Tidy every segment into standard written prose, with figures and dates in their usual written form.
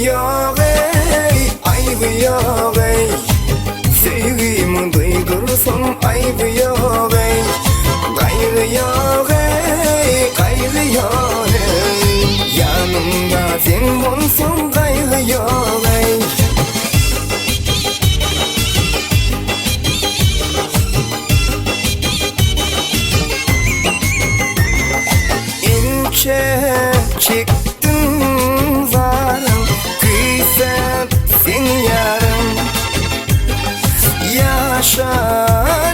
yok ey, ayıbı yok ey. Sevgimi duydursun ayıbı yok ey. Gayrı yok ey, gayrı yok ey. Yanımda sen bulsun gayrı yok ey. İnce çıktın varım, kıysam sen yarım. Yaşa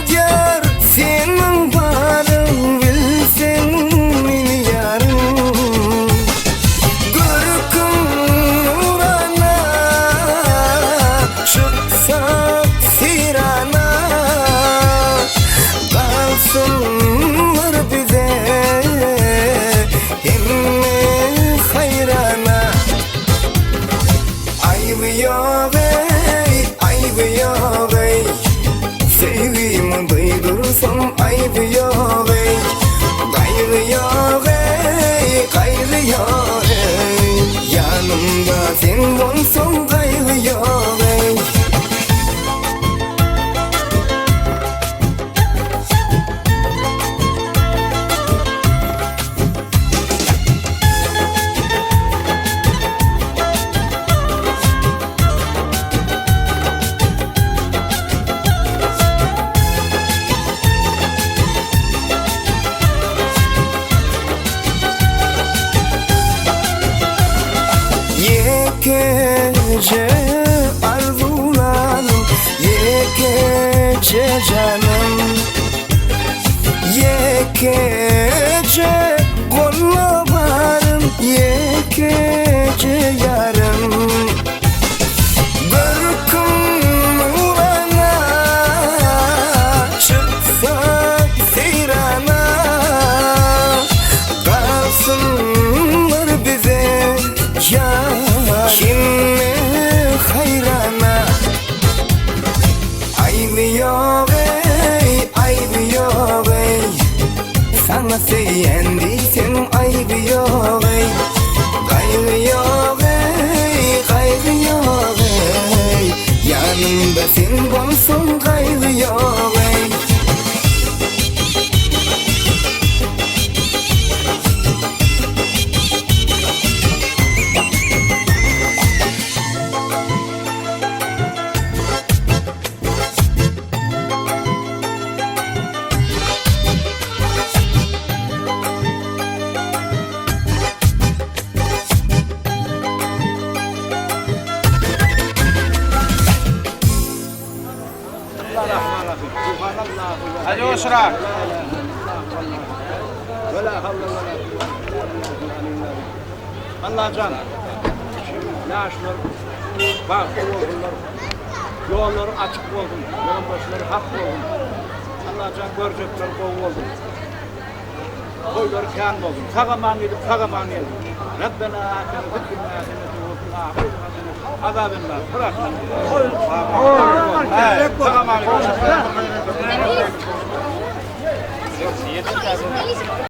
diyor senin varım, bilsen milyarım. Görküm nurana, çıksa sirana. Kalsınlar bize himmi hayrana. Ayıbı yok ey, ayıbı yok ey. Sevgimi duydursun ayıbı yok ey. Gayrı yok ey, gayrı yok ey. Yanımda sen bulsun gayrı yok ey. Gece arzularım, ye gece canım. Ye gece kollavarım, ye gece yarım. Görküm nurana, çıksa seyrana. Kalsınlar bize ya kimmi hayrana. Ayıbı yok ey, ayıbı yok ey. Sana seyendiysem ayıbı yok ey. Gayrı yok ey, gayrı yok ey. Yanımda sen bulsun gayrı yok ey. Hadi Osra. Allah can. Yaşlar, bakı olsunlar. Yolları açık olsun. Yolun başları hak olsun. Allah can görecekler bol olsun. Koyları kan olsun. Kagaman edip kagaman edip. Rabbena aten zikirna cennetu ve ahirina azabın var. Bırak. Kagaman edip.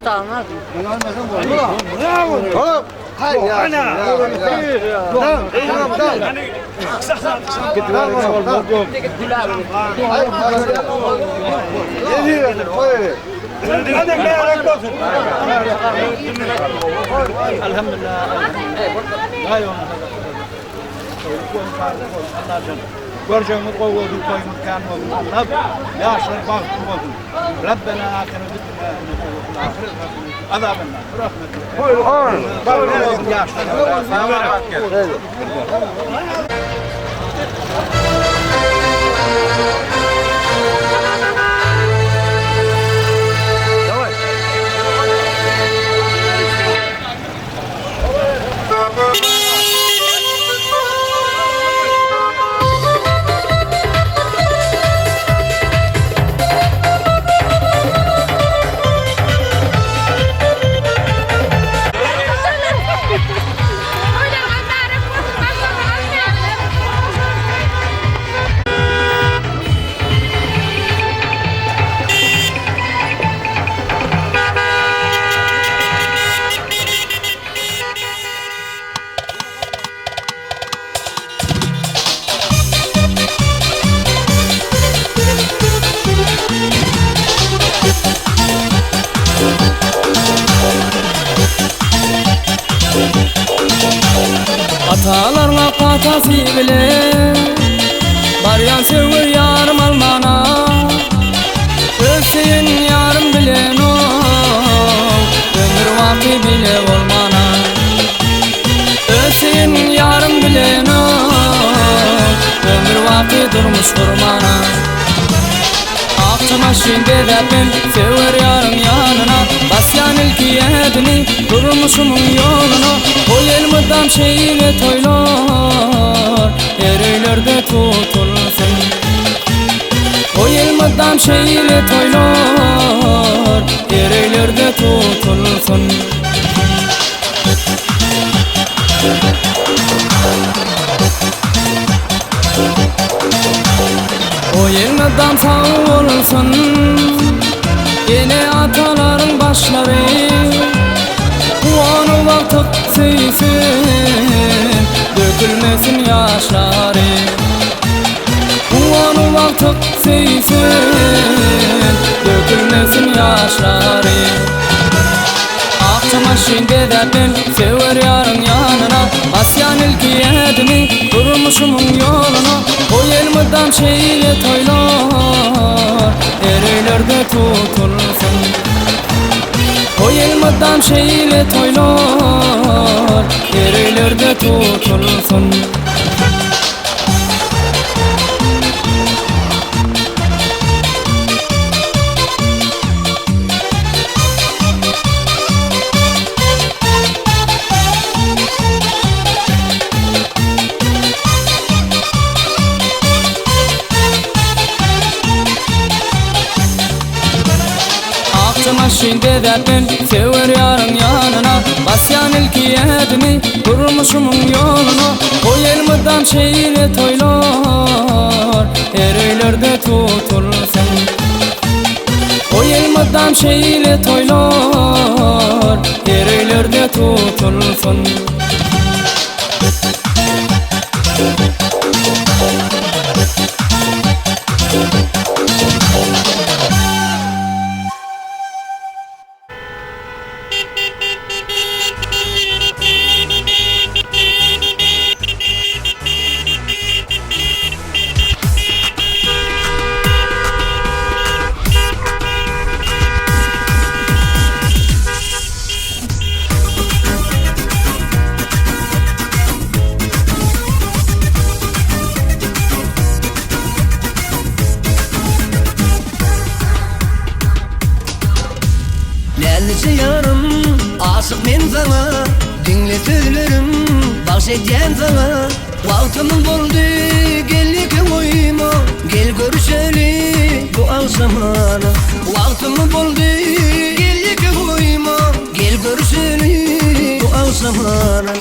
Tamam. Bravo. Hayır ya. Göreceğimiz koy olsun, koyumuz kan olsun. Yaşlar baktım olsun. Rabbena aten zikirna cennetu ve ahirina azabın var. Bırakma. Yaşlar. atası bile baryan sever yarım almana Ölseyin yarım bilen o ömür vakti bile olmana Ölseyin yarım bilen o ömür vakti durmuş kurmana Akçama şimdi derdim sever yarım yanına Basyan ilki edini durmuşumun yoluna O elmıdam şeyle toylar Ereylerde tutulsun O elmıdam şeyle toylar Ereylerde tutulsun O elmıdam sağ olsun Yine ataların başları Onu vaktık sevsin Dökülmesin yaşları Onu vaktık sevsin Dökülmesin yaşları Akçama şimdi derdim sever yarın yanına Asyan ilki edini durmuşumun yoluna O elmıdam şeyle toylar Ereylerde tutulsun O elmıdam şeyle toylar Ereylerde tutulsun Akçama şimdi derdim sever yarın yanına Basyan ilki edini durmuşumun yoluna O elmıdam şeyle toylar Ereylerde tutulsun O elmıdam şeyle toylar Ereylerde tutulsun Lelisi yarım aşık men sana Dinle söylerim bahşedeceğim sana Vaktimin buldu gel ki uyuma Gel görüşelim bu akşamana Vaktimin buldu gel ki uyuma Gel görüşelim bu akşamana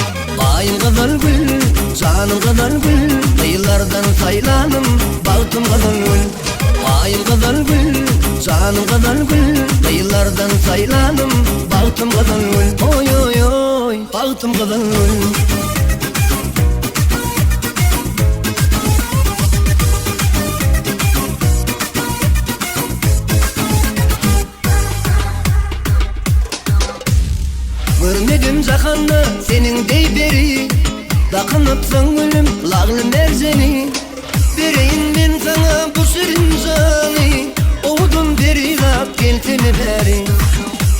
Ayın kadar gül, canım kadar gül Kıyılardan saylanım, baktım kadar gül Ayın kadar gül, canım kadar gül Kıyılardan saylanım, baktım kadar gül Oy oy oy, baktım kadar gül Görmedim cahanda senin deyberi Takınıpsan gülüm lağlım erzeni Vereyim ben sana bu sürün canı Oğudun beri lak geltimi beri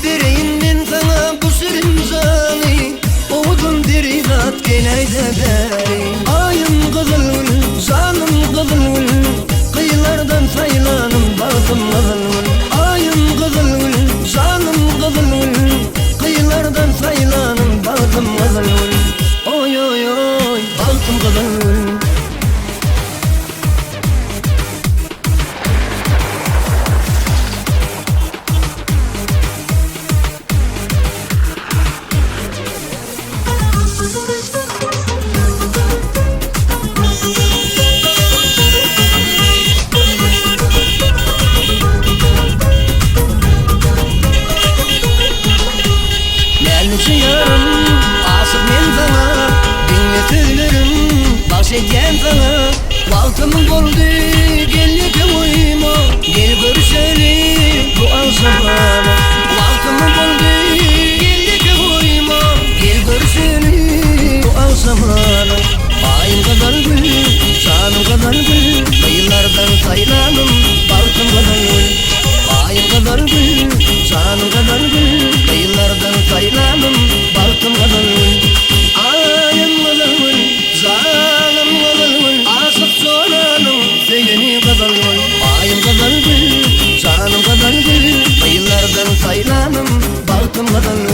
Vereyim ben sana bu sürün canı Oğudun beri lak geleyde beri Ayım kızıl gül, canım kızıl gül Kıyılardan saylanım baktım kızıl gül Ayım kızıl gül, canım kızıl gül Kıyılardan saylanım baktım kızıl gül Oy oy oy baktım kızıl gül bahşedeceğim sana Vaktimin oldu gel ki uyuma Gel görüşelim bu akşamana Vaktimin oldu gel ki uyuma Gel görüşelim bu akşamana Ayın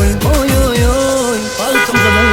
oy oy oy altın kadın.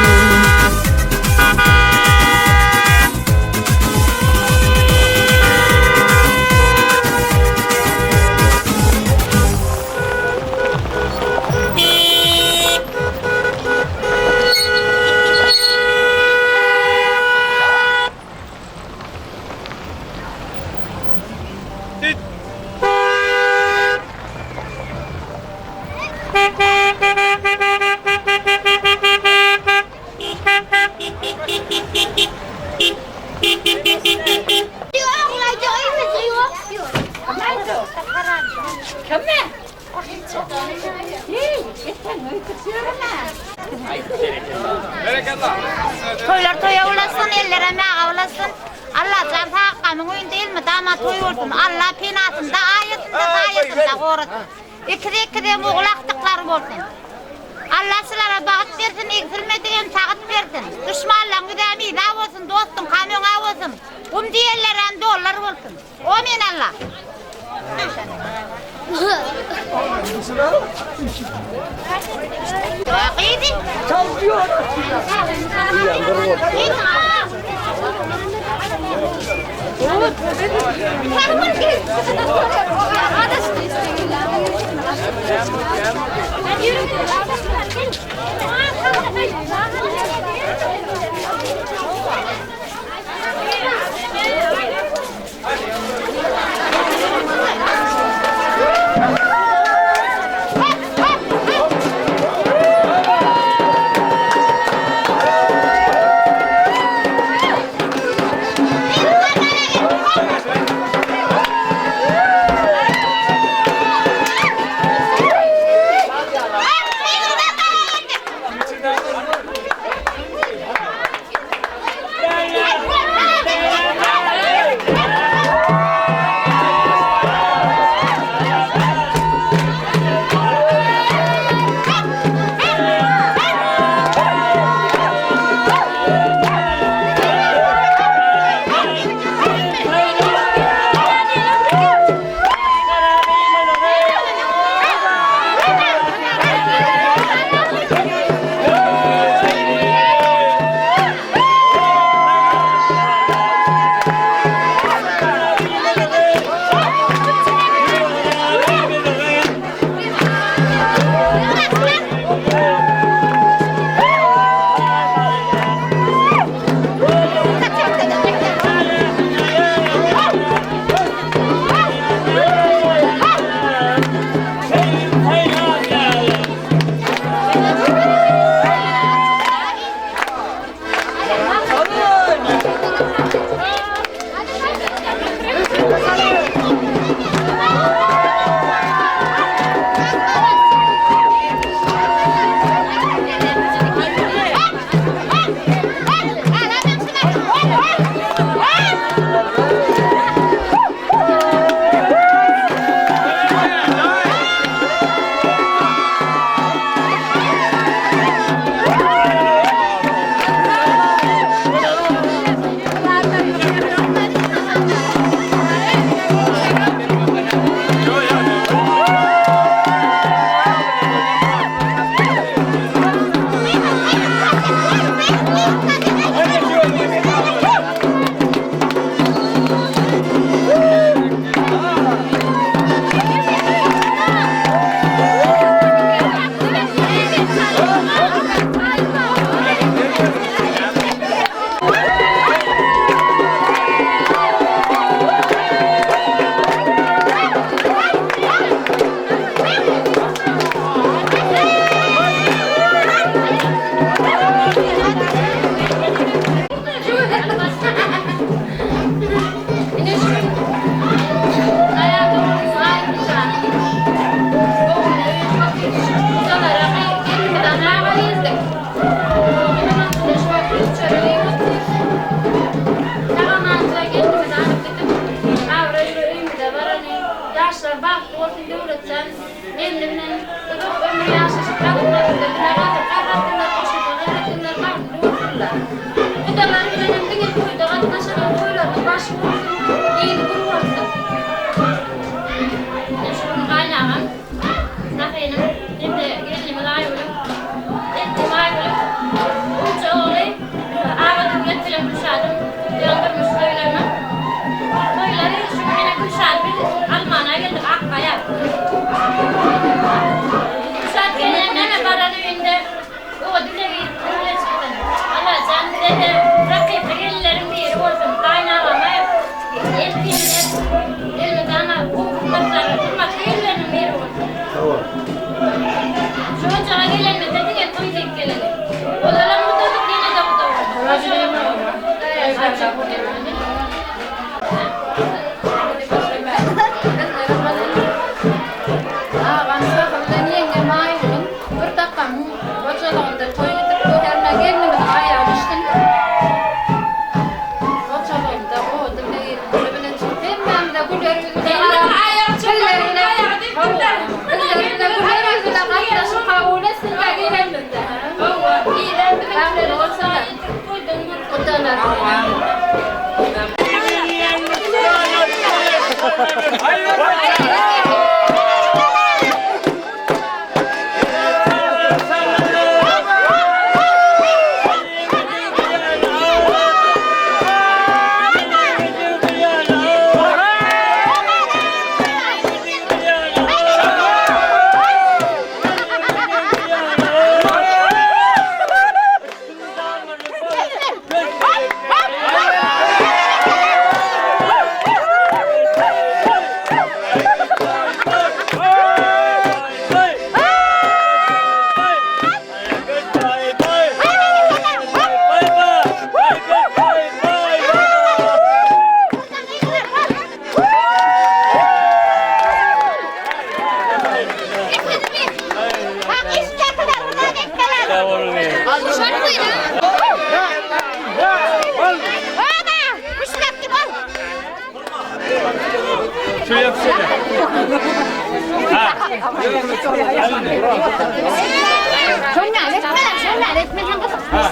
Toylar toya ulasın, eller emeğe ulasın. Allah can hakkımın oyun değil mi? Damat toy olsun. Allah penasında, ayetinde korutsun. İkide muğlaktıkları olsun. Allah sizlere bağıt versin, eksilmediğin sağıt versin. Düşmanla güdemi ilav olsun, dostun kamyona olsun. Diyerlerin dolar olsun. Amin Allah. İyiydi. Koçalığında toy gidip bu herine gelmemin ayağı düştün. Koçalığında o dibine gelip dibine çıktı. Hem de güler yüzüne ayağı çöllerine kızlarına güler yüzüne katlaşıp kavulesinde gelmedi. Evleri olsa da utanır. Şuraya bir söyle. Şöyle etmeden kızım. Ha.